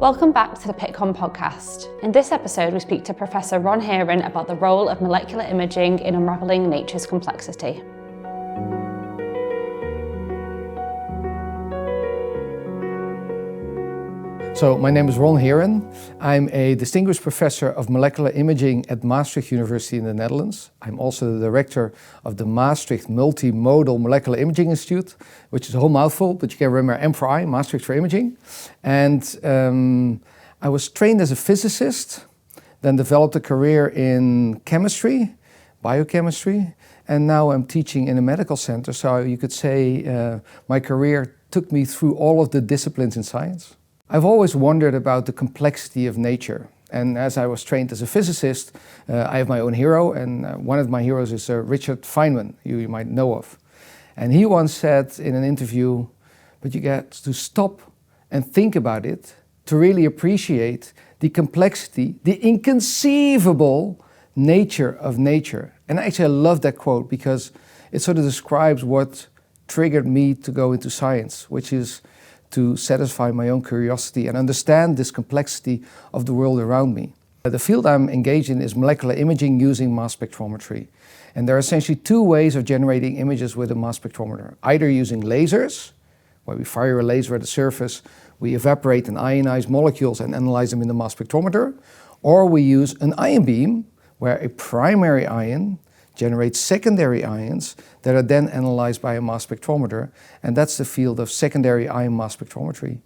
Welcome back to the Pittcon podcast. In this episode, we speak to Professor Ron Heeren about the role of molecular imaging in unravelling nature's complexity. So my name is Ron Heeren. I'm a Distinguished Professor of Molecular Imaging at Maastricht University in the Netherlands. I'm also the director of the Maastricht MultiModal Molecular Imaging Institute, which is a whole mouthful, but you can remember M for I, Maastricht for Imaging. And I was trained as a physicist, then developed a career in chemistry, biochemistry, and now I'm teaching in a medical center. So you could say my career took me through all of the disciplines in science. I've always wondered about the complexity of nature. And as I was trained as a physicist, I have my own hero, and one of my heroes is Richard Feynman, you might know of. And he once said in an interview, but you get to stop and think about it to really appreciate the complexity, the inconceivable nature of nature. And actually I love that quote because it sort of describes what triggered me to go into science, which is to satisfy my own curiosity and understand this complexity of the world around me. The field I'm engaged in is molecular imaging using mass spectrometry. And there are essentially two ways of generating images with a mass spectrometer. Either using lasers, where we fire a laser at the surface, we evaporate and ionize molecules and analyze them in the mass spectrometer, or we use an ion beam, where a primary ion generates secondary ions that are then analyzed by a mass spectrometer, and that's the field of secondary ion mass spectrometry.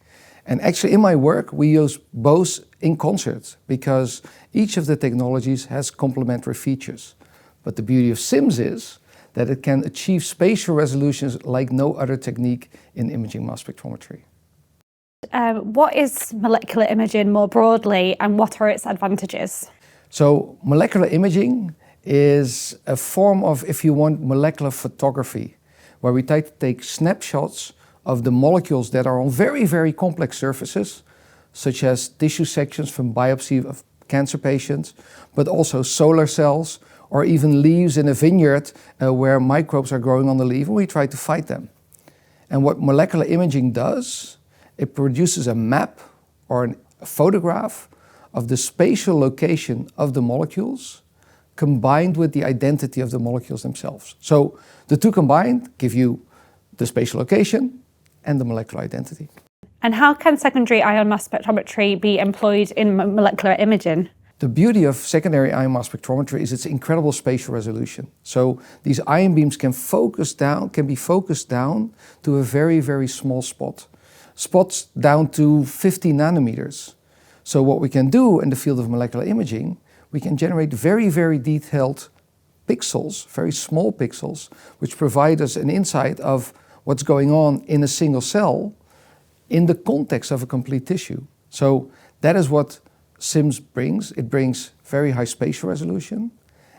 And actually in my work we use both in concert because each of the technologies has complementary features. But the beauty of SIMS is that it can achieve spatial resolutions like no other technique in imaging mass spectrometry. What is molecular imaging more broadly, and what are its advantages? So molecular imaging is a form of, if you want, molecular photography, where we try to take snapshots of the molecules that are on very, very complex surfaces, such as tissue sections from biopsy of cancer patients, but also solar cells, or even leaves in a vineyard where microbes are growing on the leaf, and we try to fight them. And what molecular imaging does, it produces a map or a photograph of the spatial location of the molecules combined with the identity of the molecules themselves. So the two combined give you the spatial location and the molecular identity. And how can secondary ion mass spectrometry be employed in molecular imaging? The beauty of secondary ion mass spectrometry is its incredible spatial resolution. So these ion beams can be focused down to a very, very small spot. Spots down to 50 nanometers. So what we can do in the field of molecular imaging, we can generate very, very detailed pixels, very small pixels, which provide us an insight of what's going on in a single cell in the context of a complete tissue. So that is what SIMS brings. It brings very high spatial resolution.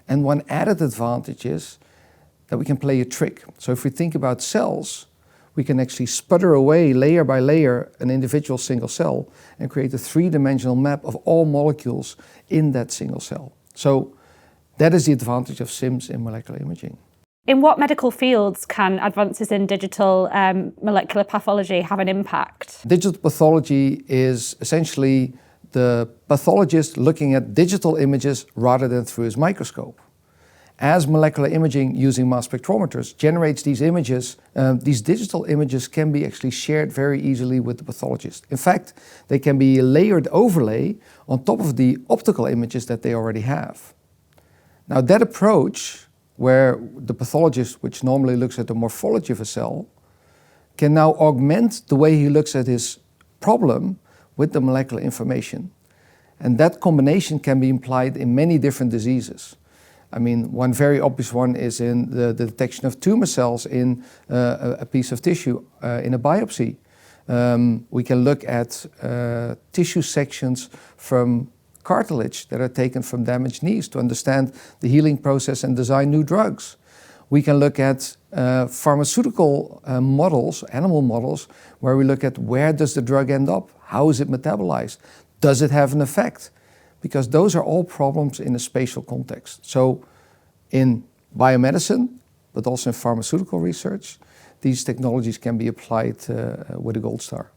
And one added advantage is that we can play a trick. So if we think about cells, we can actually sputter away layer by layer an individual single cell and create a three-dimensional map of all molecules in that single cell. So that is the advantage of SIMS in molecular imaging. In what medical fields can advances in digital molecular pathology have an impact? Digital pathology is essentially the pathologist looking at digital images rather than through his microscope. As molecular imaging using mass spectrometers generates these images, these digital images can be actually shared very easily with the pathologist. In fact, they can be a layered overlay on top of the optical images that they already have. Now that approach, where the pathologist, which normally looks at the morphology of a cell, can now augment the way he looks at his problem with the molecular information. And that combination can be implied in many different diseases. I mean, one very obvious one is in the detection of tumor cells in a piece of tissue in a biopsy. We can look at tissue sections from cartilage that are taken from damaged knees to understand the healing process and design new drugs. We can look at pharmaceutical models, animal models, where we look at where does the drug end up? How is it metabolized? Does it have an effect? Because those are all problems in a spatial context. So in biomedicine, but also in pharmaceutical research, these technologies can be applied with a gold star.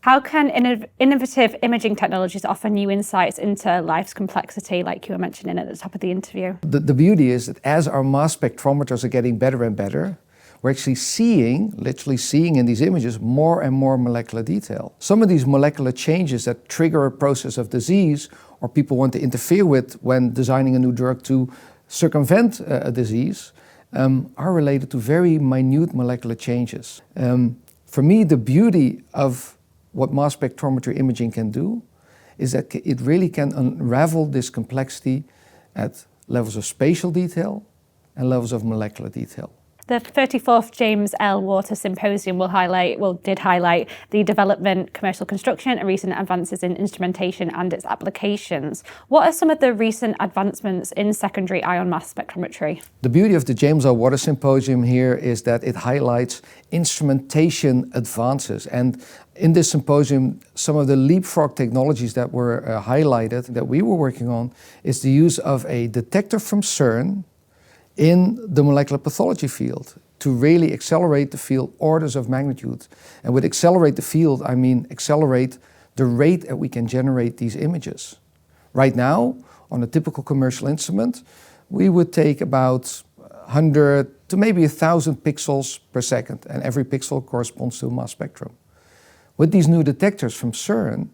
How can innovative imaging technologies offer new insights into life's complexity, like you were mentioning at the top of the interview? The beauty is that as our mass spectrometers are getting better and better, we're actually literally seeing in these images more and more molecular detail. Some of these molecular changes that trigger a process of disease or people want to interfere with when designing a new drug to circumvent a disease are related to very minute molecular changes. For me, the beauty of what mass spectrometry imaging can do is that it really can unravel this complexity at levels of spatial detail and levels of molecular detail. The 34th James L. Water Symposium did highlight the development, commercial construction and recent advances in instrumentation and its applications. What are some of the recent advancements in secondary ion mass spectrometry? The beauty of the James L. Water Symposium here is that it highlights instrumentation advances. And in this symposium, some of the leapfrog technologies that were highlighted, that we were working on, is the use of a detector from CERN in the molecular pathology field to really accelerate the field orders of magnitude. And with accelerate the field, I mean accelerate the rate that we can generate these images. Right now, on a typical commercial instrument, we would take about 100 to maybe 1,000 pixels per second, and every pixel corresponds to a mass spectrum. With these new detectors from CERN,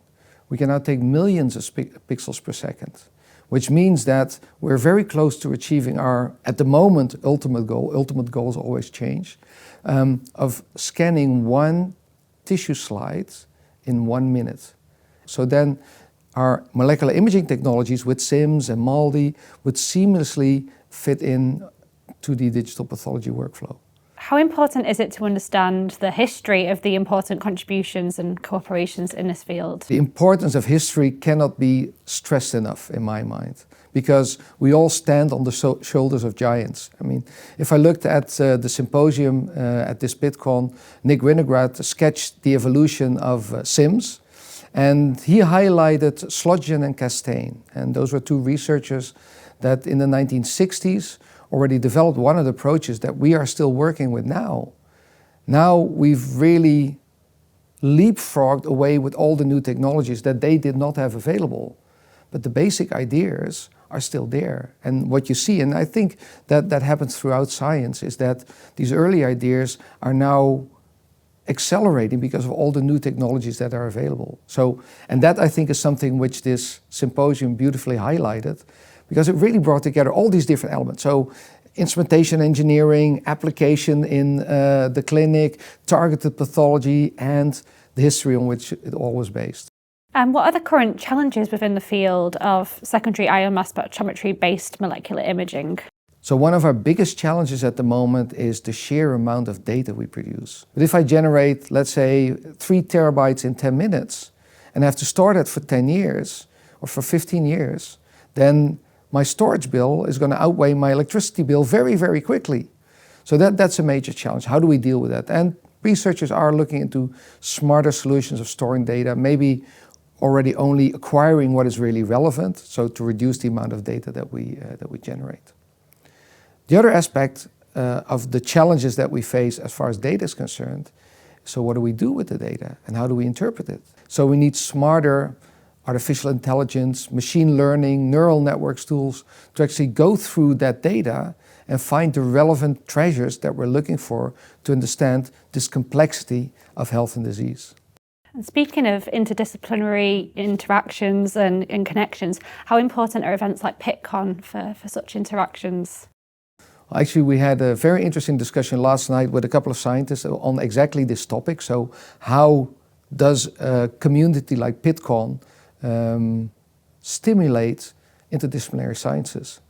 we can now take millions of pixels per second, which means that we're very close to achieving our, at the moment, ultimate goal. Ultimate goals always change, of scanning one tissue slide in 1 minute. So then our molecular imaging technologies with SIMS and MALDI would seamlessly fit in to the digital pathology workflow. How important is it to understand the history of the important contributions and cooperations in this field? The importance of history cannot be stressed enough in my mind, because we all stand on the shoulders of giants. I mean, if I looked at the symposium at this Pittcon, Nick Winograd sketched the evolution of SIMS, and he highlighted Slotgen and Castaigne. And those were two researchers that in the 1960s already developed one of the approaches that we are still working with now. Now we've really leapfrogged away with all the new technologies that they did not have available. But the basic ideas are still there. And what you see, and I think that happens throughout science, is that these early ideas are now accelerating because of all the new technologies that are available. So, and that I think is something which this symposium beautifully highlighted, because it really brought together all these different elements. So instrumentation engineering, application in the clinic, targeted pathology, and the history on which it all was based. And what are the current challenges within the field of secondary ion mass spectrometry-based molecular imaging? So one of our biggest challenges at the moment is the sheer amount of data we produce. But if I generate, let's say, 3 terabytes in 10 minutes, and I have to store that for 10 years, or for 15 years, then my storage bill is going to outweigh my electricity bill very, very quickly. So that's a major challenge. How do we deal with that? And researchers are looking into smarter solutions of storing data, maybe already only acquiring what is really relevant, so to reduce the amount of data that we generate. The other aspect of the challenges that we face as far as data is concerned, so what do we do with the data and how do we interpret it? So we need smarter artificial intelligence, machine learning, neural networks tools to actually go through that data and find the relevant treasures that we're looking for to understand this complexity of health and disease. And speaking of interdisciplinary interactions and connections, how important are events like Pittcon for such interactions? Actually, we had a very interesting discussion last night with a couple of scientists on exactly this topic. So how does a community like Pittcon stimulate interdisciplinary sciences?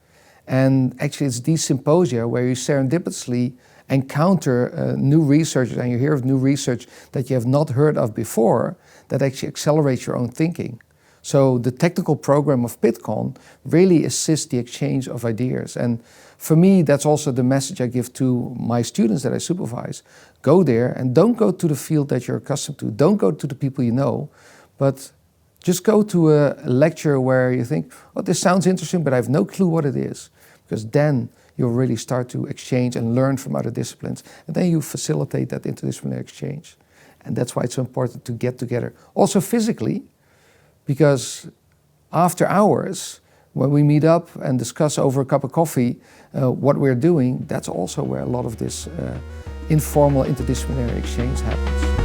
And actually it's these symposia where you serendipitously encounter new researchers and you hear of new research that you have not heard of before that actually accelerates your own thinking. So the technical program of Pittcon really assists the exchange of ideas. And for me, that's also the message I give to my students that I supervise. Go there and don't go to the field that you're accustomed to. Don't go to the people you know, but just go to a lecture where you think, oh, this sounds interesting, but I have no clue what it is. Because then you'll really start to exchange and learn from other disciplines. And then you facilitate that interdisciplinary exchange. And that's why it's so important to get together. Also physically, because after hours, when we meet up and discuss over a cup of coffee what we're doing, that's also where a lot of this informal interdisciplinary exchange happens.